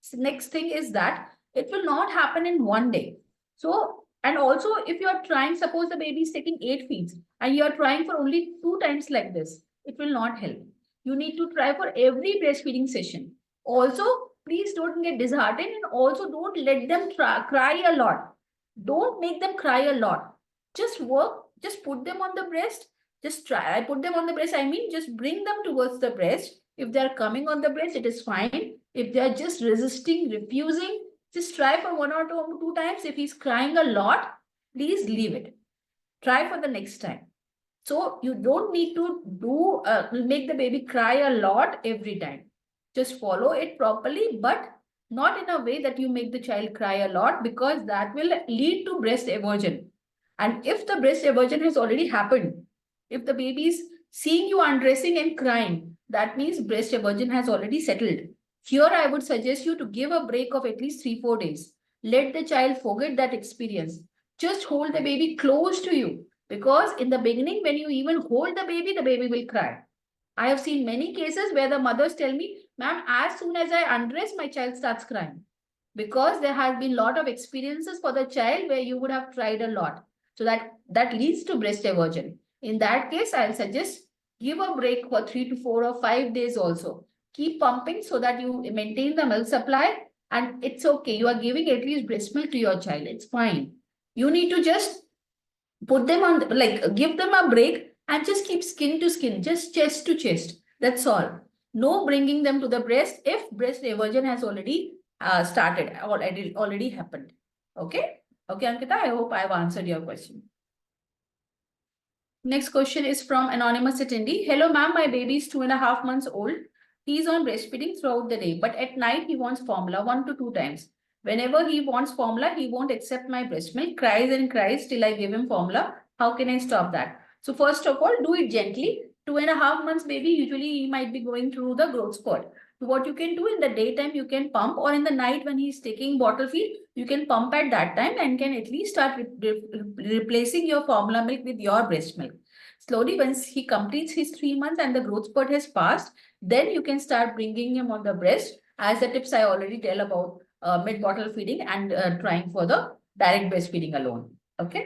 Speaker 1: So next thing is that it will not happen in one day. So, and also if you are trying, suppose the baby is taking 8 feeds and you are trying for only 2 times like this, it will not help. You need to try for every breastfeeding session. Also, please don't get disheartened, and also don't let them cry a lot. Don't make them cry a lot. Just work, just put them on the breast. Just try. I put them on the breast. I mean, just bring them towards the breast. If they are coming on the breast, it is fine. If they are just resisting, refusing, just try for 1 or 2 times. If he's crying a lot, please leave it. Try for the next time. So you don't need to make the baby cry a lot every time. Just follow it properly, but not in a way that you make the child cry a lot, because that will lead to breast aversion. And if the breast aversion has already happened, if the baby is seeing you undressing and crying, that means breast aversion has already settled. Here I would suggest you to give a break of at least 3-4 days. let the child forget that experience. Just hold the baby close to you, because in the beginning, when you even hold the baby will cry. I have seen many cases where the mothers tell me, ma'am, as soon as I undress, my child starts crying, because there has been a lot of experiences for the child where you would have tried a lot. So that leads to breast aversion. In that case, I'll suggest give a break for 3 to 4 or 5 days also. Keep pumping so that you maintain the milk supply, and it's okay. You are giving at least breast milk to your child. It's fine. You need to just put them on, like, give them a break and just keep skin to skin, just chest to chest. That's all. No bringing them to the breast if breast aversion has already started, already happened. Okay. Okay, Ankita, I hope I've answered your question. Next question is from anonymous attendee. Hello, ma'am. My baby is 2.5 months old. He's on breastfeeding throughout the day, but at night he wants formula 1 to 2 times. Whenever he wants formula, he won't accept my breast milk, cries and cries till I give him formula. How can I stop that? So first of all, do it gently. 2.5 months baby, usually he might be going through the growth spurt. So what you can do, in the daytime, you can pump, or in the night when he's taking bottle feed, you can pump at that time and can at least start replacing your formula milk with your breast milk. Slowly, once he completes his 3 months and the growth spurt has passed, then you can start bringing him on the breast, as the tips I already tell about mid bottle feeding and trying for the direct breastfeeding alone. Okay.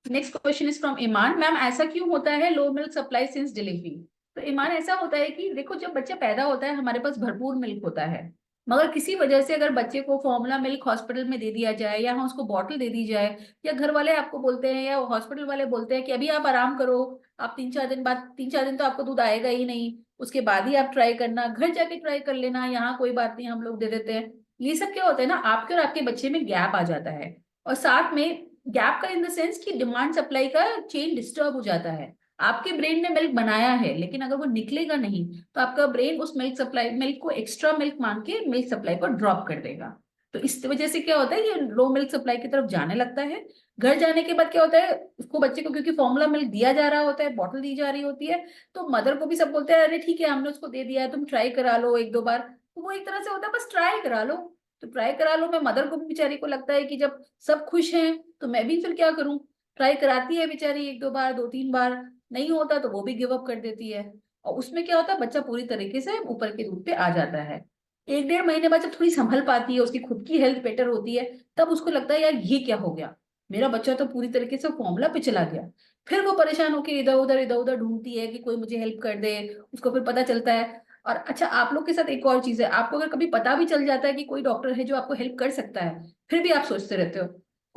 Speaker 1: Next question is from Iman. Ma'am, ऐसा क्यों होता है low milk supply since delivery? तो ईमान, ऐसा होता है कि देखो, जब बच्चा पैदा होता है हमारे पास भरपूर मिल्क होता है, मगर किसी वजह से अगर बच्चे को फॉर्मूला मिल्क हॉस्पिटल में दे दिया जाए, या उसको बॉटल दे दी जाए, या घर वाले आपको बोलते हैं या हॉस्पिटल वाले बोलते हैं कि अभी आप आराम करो, आप 3-4 दिन बाद, 3-4 दिन तो आपको दूध आएगा ही नहीं, उसके बाद ही आप ट्राई करना, घर जाके ट्राई कर लेना, यहाँ कोई बात नहीं, हम लोग दे देते हैं. ये सब क्या होता है ना, आपके और आपके बच्चे में गैप आ जाता है, और साथ में गैप का इन द सेंस कि डिमांड सप्लाई का चेन डिस्टर्ब हो जाता है. आपके ब्रेन ने मिल्क बनाया है, लेकिन अगर वो निकलेगा नहीं तो आपका ब्रेन उस मिल्क को एक्स्ट्रा मिल्क मान के मिल्क सप्लाई को ड्रॉप कर देगा. तो इस वजह से क्या होता है, ये लो मिल्क सप्लाई की तरफ जाने लगता है. घर जाने के बाद क्या होता है, उसको बच्चे को क्योंकि फॉर्मूला मिल्क दिया जा रहा होता है, बॉटल दी जा रही होती है, तो मदर को भी सब बोलते हैं अरे ठीक है, हमने उसको दे दिया है, तुम ट्राई करा लो 1-2 बार. तो वो एक तरह से होता है बस ट्राई करा लो. तो ट्राई करा लो में मदर को भी बेचारी को लगता है कि जब सब खुश हैं तो मैं भी फिर क्या करूं. ट्राई कराती है बेचारी 1-2 बार, 2-3 बार, नहीं होता तो वो भी गिव अप कर देती है. और उसमें क्या होता है, बच्चा पूरी तरीके से ऊपर के दूध पे आ जाता है. 1-1.5 महीने बाद जब थोड़ी संभल पाती है, उसकी खुद की हेल्थ बेटर होती है, तब उसको लगता है यार ये क्या हो गया, मेरा बच्चा तो पूरी तरीके से फॉर्मूला पे चला गया. फिर वो परेशान होकर इधर उधर ढूंढती है कि कोई मुझे हेल्प कर दे. उसको फिर पता चलता है. और अच्छा, आप लोग के साथ एक और चीज है, आपको अगर कभी पता भी चल जाता है कि कोई डॉक्टर है जो आपको हेल्प कर सकता है, फिर भी आप सोचते रहते हो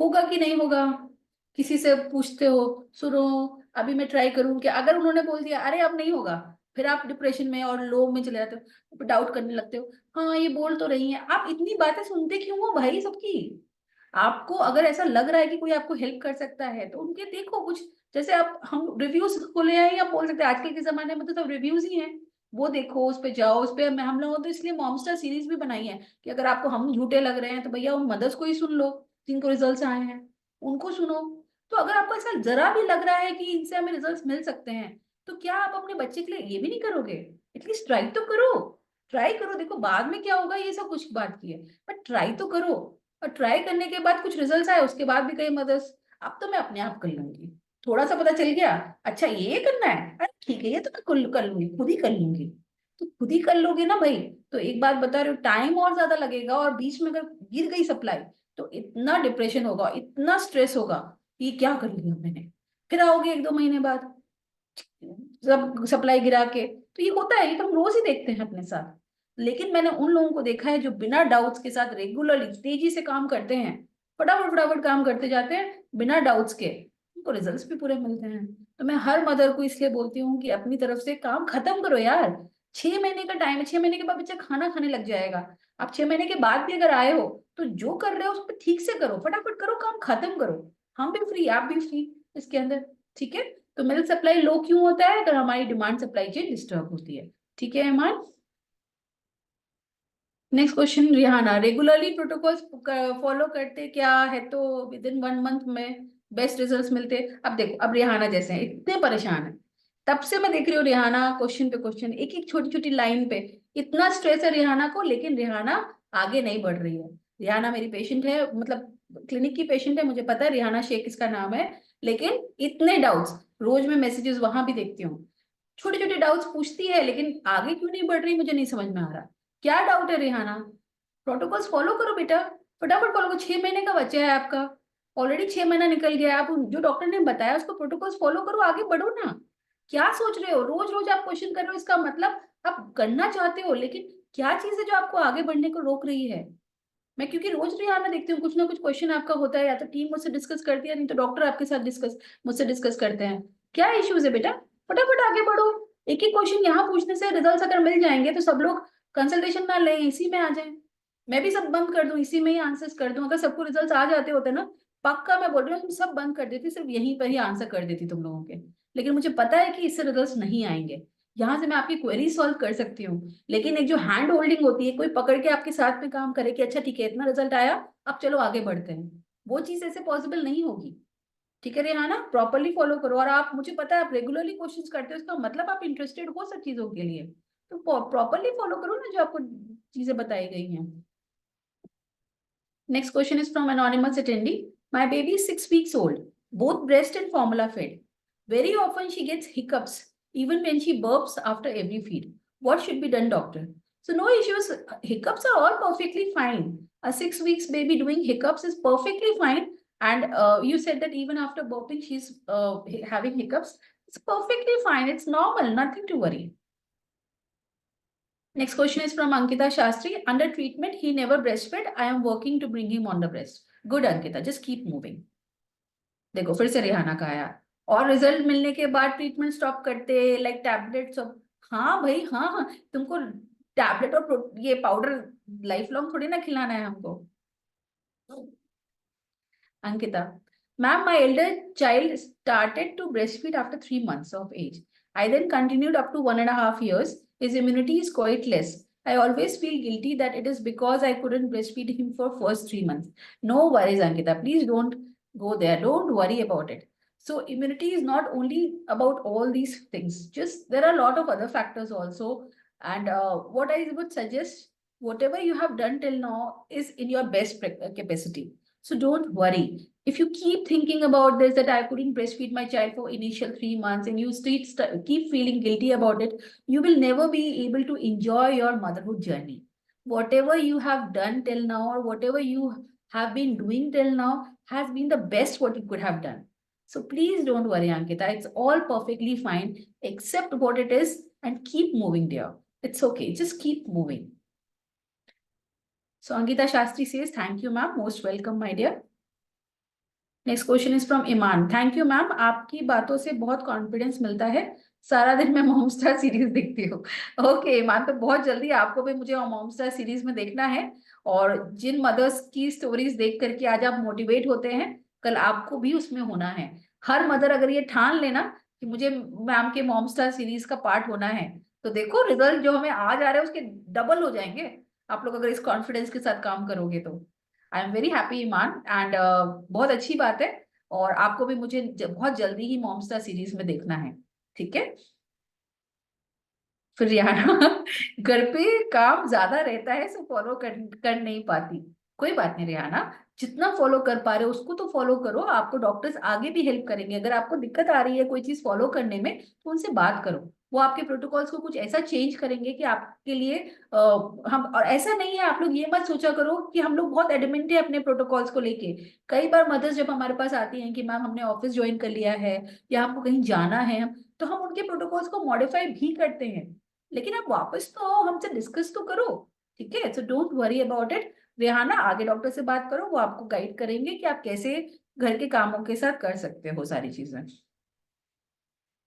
Speaker 1: होगा कि नहीं होगा. किसी से पूछते हो, सुनो अभी मैं ट्राई करूँ क्या, अगर उन्होंने बोल दिया अरे अब नहीं होगा, फिर आप डिप्रेशन में और लो में चले जाते हो, डाउट करने लगते हो. हाँ, ये बोल तो रही है, आप इतनी बातें सुनते क्यों हो भाई सबकी. आपको अगर ऐसा लग रहा है कि कोई आपको हेल्प कर सकता है तो उनके देखो कुछ. जैसे आप, हम रिव्यूज खोले हैं या बोल सकते हैं, आजकल के जमाने में तो सब रिव्यूज ही हैं. वो देखो, उस पे जाओ, उस पे हम लोगों तो इसलिए मॉमस्टर सीरीज भी बनाई है कि अगर आपको हम झूठे लग रहे हैं तो भैया उन मदर्स को ही सुन लो जिनको रिजल्ट्स आए हैं, उनको सुनो. तो अगर आपको ऐसा जरा भी लग रहा है कि इनसे हमें रिजल्ट्स मिल सकते हैं, तो क्या आप अपने बच्चे के लिए ये भी नहीं करोगे? एटलीस्ट ट्राई तो करो. ट्राई करो, देखो बाद में क्या होगा ये सब कुछ बात की है, बट ट्राई तो करो. और ट्राई करने के बाद कुछ रिजल्ट्स आए, उसके बाद भी कई मदर्स, अब तो मैं अपने आप कर लूंगी, थोड़ा सा पता चल गया, अच्छा ये करना है, अरे ठीक है, ये तो मैं कर लूंगी, खुद ही कर लूंगी. तो खुद ही कर लोगे ना भाई, तो एक बात बता रही हूँ, टाइम और ज्यादा लगेगा, और बीच में अगर गिर गई सप्लाई तो इतना डिप्रेशन होगा, इतना स्ट्रेस होगा, ये क्या कर लिया मैंने. फिर आओगे 1-2 महीने बाद सब सप्लाई गिरा के. तो ये होता है, ये तो हम रोज ही देखते हैं अपने साथ. लेकिन मैंने उन लोगों को देखा है जो बिना डाउट्स के साथ रेगुलरली तेजी से काम करते हैं, फटाफट फटाफट काम करते जाते हैं बिना डाउट्स के, उनको रिजल्ट्स भी पूरे मिलते हैं. तो मैं हर मदर को इसलिए बोलती हूँ कि अपनी तरफ से काम खत्म करो यार. 6 महीने का टाइम है, 6 महीने के बाद बच्चा खाना खाने लग जाएगा. आप 6 महीने के बाद भी अगर आए हो तो जो कर रहे हो उस पर ठीक से करो, फटाफट करो, काम खत्म करो. हम भी फ्री, आप भी फ्री इसके अंदर. ठीक है. तो मिल्क सप्लाई लो क्यों होता है? अगर हमारी डिमांड सप्लाई चेन डिस्टर्ब होती है. ठीक है Iman. Next question Rihanna. Regularly protocols follow करते क्या है तो विद इन 1 मंथ में बेस्ट रिजल्ट्स मिलते. अब देखो, अब रिहाना जैसे हैं इतने परेशान है, तब से मैं देख रही हूँ रिहाना क्वेश्चन पे क्वेश्चन, एक एक छोटी छोटी लाइन पे इतना स्ट्रेस है रिहाना को, लेकिन रिहाना आगे नहीं बढ़ रही है। रिहाना मेरी पेशेंट है, मतलब क्लिनिक की पेशेंट है, मुझे पता है रिहाना शेख इसका नाम है। लेकिन इतने डाउट्स, रोज मैं मैसेजेस वहां भी देखती हूँ, छोटे छोटे डाउट्स पूछती है, लेकिन आगे क्यों नहीं बढ़ रही मुझे नहीं समझ में आ रहा। क्या डाउट है रिहाना? प्रोटोकॉल्स फॉलो करो बेटा, फटाफट फॉलो करो। 6 महीने का बच्चा है आपका, ऑलरेडी 6 महीना निकल गया है, आप जो डॉक्टर ने बताया उसको प्रोटोकॉल्स फॉलो करो, आगे बढ़ो ना। क्या सोच रहे हो? रोज रोज आप क्वेश्चन कर रहे हो, इसका मतलब आप करना चाहते हो, लेकिन क्या चीज है जो आपको आगे बढ़ने को रोक रही है? मैं क्योंकि रोज रिहाना देखती हूँ, कुछ ना कुछ क्वेश्चन आपका होता है, या तो टीम मुझसे डिस्कस करती है, नहीं तो डॉक्टर आपके साथ मुझसे डिस्कस करते हैं। क्या इश्यूज है बेटा? फटाफट आगे बढ़ो। एक ही क्वेश्चन यहाँ पूछने से रिजल्ट अगर मिल जाएंगे तो सब लोग कंसल्टेशन ना लें, इसी में आ जाए। मैं भी सब बंद कर दूं, इसी में ही आंसर्स कर दूं। अगर सबको रिजल्ट आ जाते होते ना, पक्का मैं बोल रही हूँ तुम सब बंद कर देती, सिर्फ यहीं पर ही आंसर कर देती तुम लोगों के। लेकिन मुझे पता है कि इससे रिजल्ट नहीं आएंगे। यहाँ से मैं आपकी क्वेरी सॉल्व कर सकती हूँ, लेकिन एक जो हैंड होल्डिंग होती है, कोई पकड़ के आपके साथ में काम करे कि अच्छा ठीक है इतना रिजल्ट आया, अब चलो आगे बढ़ते हैं, वो चीज ऐसे पॉसिबल नहीं होगी। ठीक है रेहाना, प्रॉपरली फॉलो करो। और आप, मुझे पता है आप रेगुलरली क्वेश्चंस करते हो, इसका मतलब आप इंटरेस्टेड हो सब चीजों के लिए। तो प्रॉपरली फॉलो करो ना जो आपको चीजें बताई गई हैं। Next question is from anonymous attendee. My baby is 6 weeks old, both breast and formula fed. Very often she gets hiccups, even when she burps after every feed. What should be done, doctor? So no issues. Hiccups are all perfectly fine. A 6 weeks baby doing hiccups is perfectly fine. And you said that even after burping, she's having hiccups. It's perfectly fine. It's normal. Nothing to worry. Next question is from Ankita Shastri. Under treatment, he never breastfed. I am working to bring him on the breast. Good, Ankita. Just keep moving. देखो फिर से Rihanna का आया, और result मिलने के बाद treatment stop करते, लाइक टैबलेट्स सब। हाँ भाई, हाँ हाँ, तुमको टैबलेट और ये पाउडर लाइफ लॉन्ग थोड़ी ना खिलाना है हमको। Ankita, ma'am, my elder child started to breastfeed after 3 months of age. I then continued up to 1.5 years. His immunity is quite less. I always feel guilty that it is because I couldn't breastfeed him for first 3 months. No worries, Ankita. Please don't go there. Don't worry about it. So immunity is not only about all these things. Just there are a lot of other factors also. And what I would suggest, whatever you have done till now is in your best capacity. So don't worry. If you keep thinking about this, that I couldn't breastfeed my child for initial 3 months, and you still keep feeling guilty about it, you will never be able to enjoy your motherhood journey. Whatever you have done till now, or whatever you have been doing till now, has been the best what you could have done. So please don't worry, Ankita. It's all perfectly fine. Accept what it is and keep moving, dear. It's okay. Just keep moving. So Ankita Shastri says, thank you, ma'am. Most welcome, my dear. Next question is from Iman. Thank you ma'am, आपकी बातों से बहुत confidence मिलता है. सारा दिन मैं मॉमस्टार series देखती हूँ. ओके ईमान, तो बहुत जल्दी आपको भी मुझे मॉमस्टार सीरीज में देखना है. और जिन मदर्स की स्टोरीज देख करके आज आप मोटिवेट होते हैं, कल आपको भी उसमें होना है. हर मदर अगर ये ठान लेना कि मुझे मैम के मॉमस्टार सीरीज का पार्ट होना है, तो देखो रिजल्ट जो हमें आज आ रहे हैं उसके डबल हो जाएंगे, आप लोग अगर इस कॉन्फिडेंस के साथ काम करोगे तो. I am very happy Iman, and बहुत अच्छी बात है. और आपको भी मुझे बहुत जल्दी ही मॉमस्टार सीरीज में देखना है. ठीक है. फिर रिहाना घर पे काम ज्यादा रहता है, सो फॉलो कर नहीं पाती. कोई बात नहीं रिहाना, जितना फॉलो कर पा रहे हो उसको तो फॉलो करो. आपको डॉक्टर्स आगे भी हेल्प करेंगे. अगर आपको दिक्कत आ रही है कोई चीज फॉलो करने में, तो उनसे बात करो. वो आपके प्रोटोकॉल्स को कुछ ऐसा चेंज करेंगे कि आपके लिए हम. और ऐसा नहीं है, आप लोग ये मत सोचा करो कि हम लोग बहुत एडमेंट है अपने प्रोटोकॉल्स को लेके. कई बार मदर्स जब हमारे पास आती हैं कि मैम हमने ऑफिस ज्वाइन कर लिया है, या हमको कहीं जाना है, तो हम उनके प्रोटोकॉल्स को मॉडिफाई भी करते हैं. लेकिन आप वापस तो आओ, हमसे डिस्कस तो करो. ठीक है. So don't worry about it. Rehana, आगे डॉक्टर से बात करो, वो आपको गाइड करेंगे कि आप कैसे घर के कामों के साथ कर सकते हो सारी चीजें.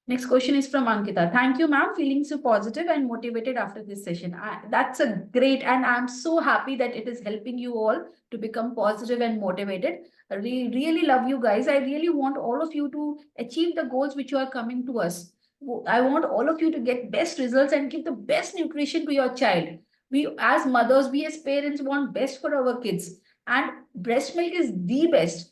Speaker 1: Next question is from Ankita. Thank you, ma'am. Feeling so positive and motivated after this session. That's a great, and I'm so happy that it is helping you all to become positive and motivated. I really love you guys. I really want all of you to achieve the goals which you are coming to us. I want all of you to get best results and give the best nutrition to your child. We, as mothers, we as parents want best for our kids, and breast milk is the best.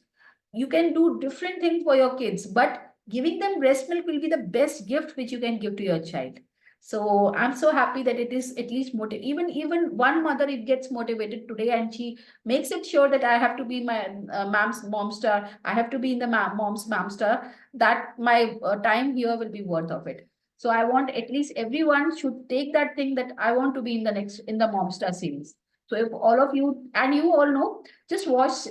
Speaker 1: You can do different things for your kids, but giving them breast milk will be the best gift which you can give to your child. So I'm so happy that it is at least motive. Even one mother, it gets motivated today, and she makes it sure that I have to be my mom's mom star. I have to be in the mom's mom star. That my time here will be worth of it. So I want at least everyone should take that thing that I want to be in the next in the mom star series. So if all of you and you all know, just watch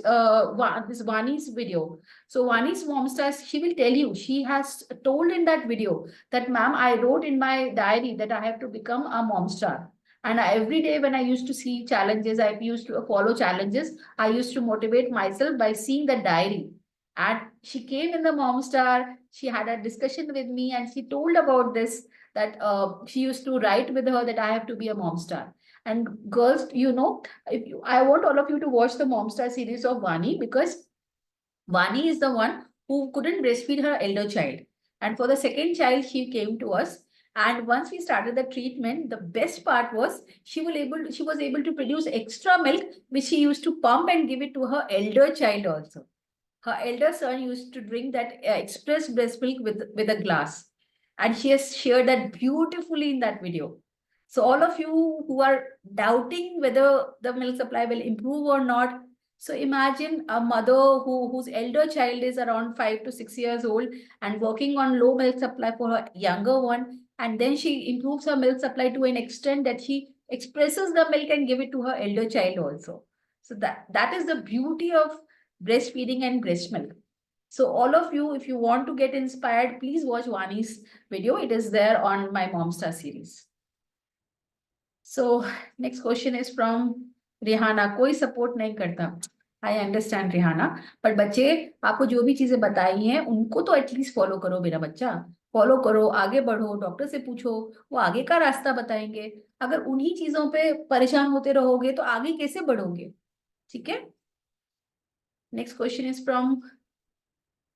Speaker 1: this Vani's video. So Vani's mom stars, she will tell you, she has told in that video that, ma'am, I wrote in my diary that I have to become a mom star. And every day when I used to see challenges, I used to follow challenges, I used to motivate myself by seeing the diary. And she came in the mom star, she had a discussion with me, and she told about this, that she used to write with her that I have to be a mom star. And girls, if you, I want all of you to watch the mom star series of Vani, because Vani is the one who couldn't breastfeed her elder child. And for the second child, she came to us. And once we started the treatment, the best part was she was able to produce extra milk, which she used to pump and give it to her elder child also. Her elder son used to drink that express breast milk with a glass. And she has shared that beautifully in that video. So all of you who are doubting whether the milk supply will improve or not, so imagine a mother whose elder child is around 5 to 6 years old and working on low milk supply for her younger one. And then she improves her milk supply to an extent that she expresses the milk and give it to her elder child also. So that is the beauty of breastfeeding and breast milk. So all of you, if you want to get inspired, please watch Vani's video. It is there on my Momstar series. So next question is from Rihanna. कोई support नहीं करता. I understand Rihanna. पर बच्चे, आपको जो भी चीजें बताई हैं उनको तो एटलीस्ट फॉलो करो मेरा बच्चा. फॉलो करो, आगे बढ़ो, डॉक्टर से पूछो, वो आगे का रास्ता बताएंगे. अगर उन्हीं चीजों पे परेशान होते रहोगे तो आगे कैसे बढ़ोगे? ठीक है. Next question is from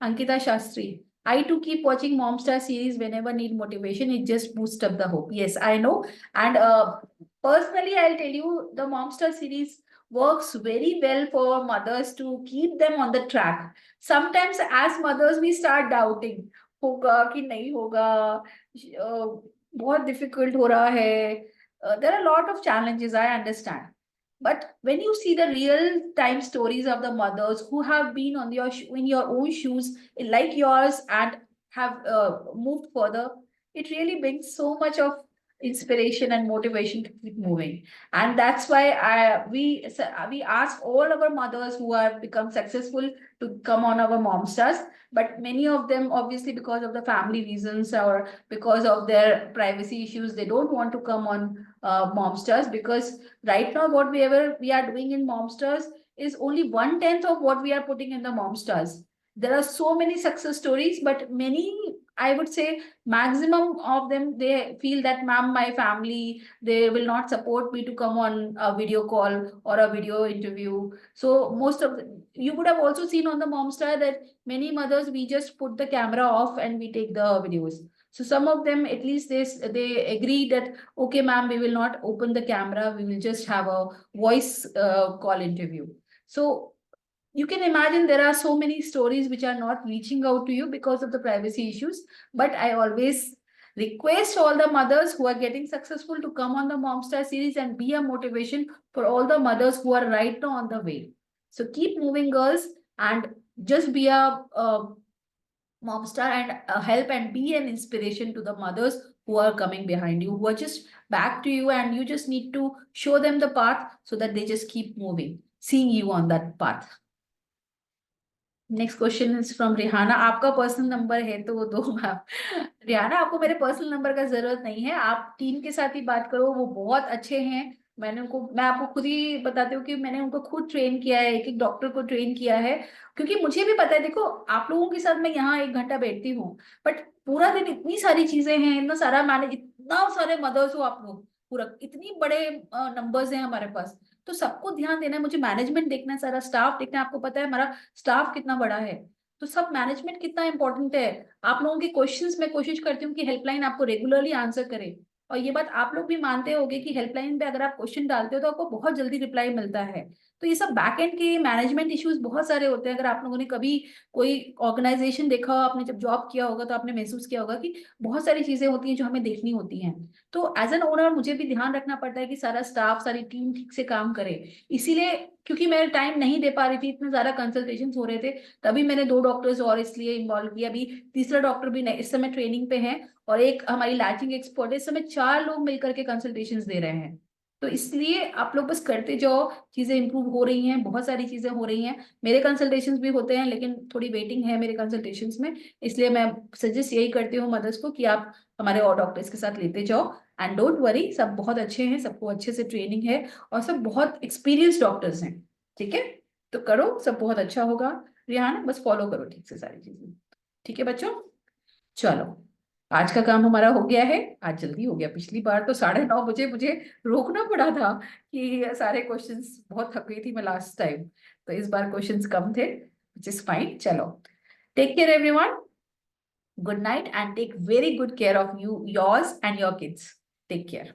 Speaker 1: Ankita Shastri. I too keep watching Momstar series whenever need motivation. It just boosts up the hope. Yes, I know. And personally, I'll tell you, the Momstar series works very well for mothers to keep them on the track. Sometimes as mothers, we start doubting. होगा कि नहीं होगा, बहुत difficult हो रहा है. There are a lot of challenges, I understand. But when you see the real time stories of the mothers who have been on in your own shoes, like yours, and have moved further, it really brings so much of inspiration and motivation to keep moving. And that's why we ask all our mothers who have become successful to come on our Mom Stars. But many of them, obviously, because of the family reasons or because of their privacy issues, they don't want to come on Mom Stars, because right now whatever we are doing in Momstars is only 1/10 of what we are putting in the Momstars. There are so many success stories, but many, I would say maximum of them, they feel that, ma'am, my family, they will not support me to come on a video call or a video interview. So most of you would have also seen on the Momstar that many mothers, we just put the camera off and we take the videos. So some of them, at least they agree that, okay, ma'am, we will not open the camera. We will just have a voice call interview. So you can imagine there are so many stories which are not reaching out to you because of the privacy issues. But I always request all the mothers who are getting successful to come on the Momstar series and be a motivation for all the mothers who are right now on the way. So keep moving, girls, and just be a Momstar and help and be an inspiration to the mothers who are coming behind you, who are just back to you, and you just need to show them the path so that they just keep moving, seeing you on that path. Next question is from Rihana. आपका personal number है तो वो दो ma'am. Rihanna, आपको मेरे personal number का जरूरत नहीं है, आप टीम के साथ ही बात करो, वो बहुत अच्छे हैं. मैं आपको खुद ही बताती हूँ कि मैंने उनको खुद ट्रेन किया है, एक एक डॉक्टर को ट्रेन किया है, क्योंकि मुझे भी पता है. देखो, आप लोगों के साथ मैं यहाँ 1 घंटा बैठती हूँ, बट पूरा दिन इतनी सारी चीजें हैं, इतना सारा मैनेज, इतना सारे मदर्स हो आप लोग, पूरा इतनी बड़े नंबर्स हैं हमारे पास, तो सबको ध्यान देना है, मुझे मैनेजमेंट देखना है, सारा स्टाफ देखना है. आपको पता है हमारा स्टाफ कितना बड़ा है, तो सब मैनेजमेंट कितना इंपॉर्टेंट है. आप लोगों के क्वेश्चंस मैं कोशिश करती हूँ कि हेल्पलाइन आपको रेगुलरली आंसर करे. और ये बात आप लोग भी मानते होंगे कि हेल्पलाइन पे अगर आप क्वेश्चन डालते हो तो आपको बहुत जल्दी रिप्लाई मिलता है। तो ये सब बैक एंड के मैनेजमेंट इश्यूज बहुत सारे होते हैं। अगर आप लोगों ने कभी कोई ऑर्गेनाइजेशन देखा हो, आपने जब जॉब किया होगा, तो आपने महसूस किया होगा कि बहुत सारी चीजें होती हैं जो हमें देखनी होती हैं। तो एज एन ओनर मुझे भी ध्यान रखना पड़ता है कि सारा स्टाफ, सारी टीम ठीक से काम करे। इसीलिए, क्योंकि मैं टाइम नहीं दे पा रही थी, इतने ज्यादा कंसल्टेशन हो रहे थे, तभी मैंने 2 डॉक्टर्स और इसलिए इन्वॉल्व किया। अभी तीसरा डॉक्टर भी इस समय ट्रेनिंग पे है, और एक हमारी लैचिंग एक्सपर्ट है। इस समय 4 लोग मिलकर के कंसल्टेशंस दे रहे हैं। तो इसलिए आप लोग बस करते जाओ, चीजें इंप्रूव हो रही हैं, बहुत सारी चीजें हो रही हैं। मेरे कंसल्टेशंस भी होते हैं, लेकिन थोड़ी वेटिंग है मेरे कंसल्टेशंस में। इसलिए मैं सजेस्ट यही करती हूँ मदर्स को कि आप हमारे और डॉक्टर्स के साथ लेते जाओ। एंड डोंट वरी, सब बहुत अच्छे हैं, सबको अच्छे से ट्रेनिंग है, और सब बहुत एक्सपीरियंस डॉक्टर्स हैं। ठीक है, तो करो, सब बहुत अच्छा होगा। रिहाना, बस फॉलो करो ठीक से सारी चीजें। ठीक है बच्चों, चलो, आज का काम हमारा हो गया है। आज जल्दी हो गया, पिछली बार तो 9:30 बजे मुझे रोकना पड़ा था कि सारे क्वेश्चंस, बहुत थक गई थी मैं लास्ट टाइम। तो इस बार क्वेश्चंस कम थे, विच इज फाइन। चलो, take care everyone, good night, and take very good care of you, yours and your kids. Take care.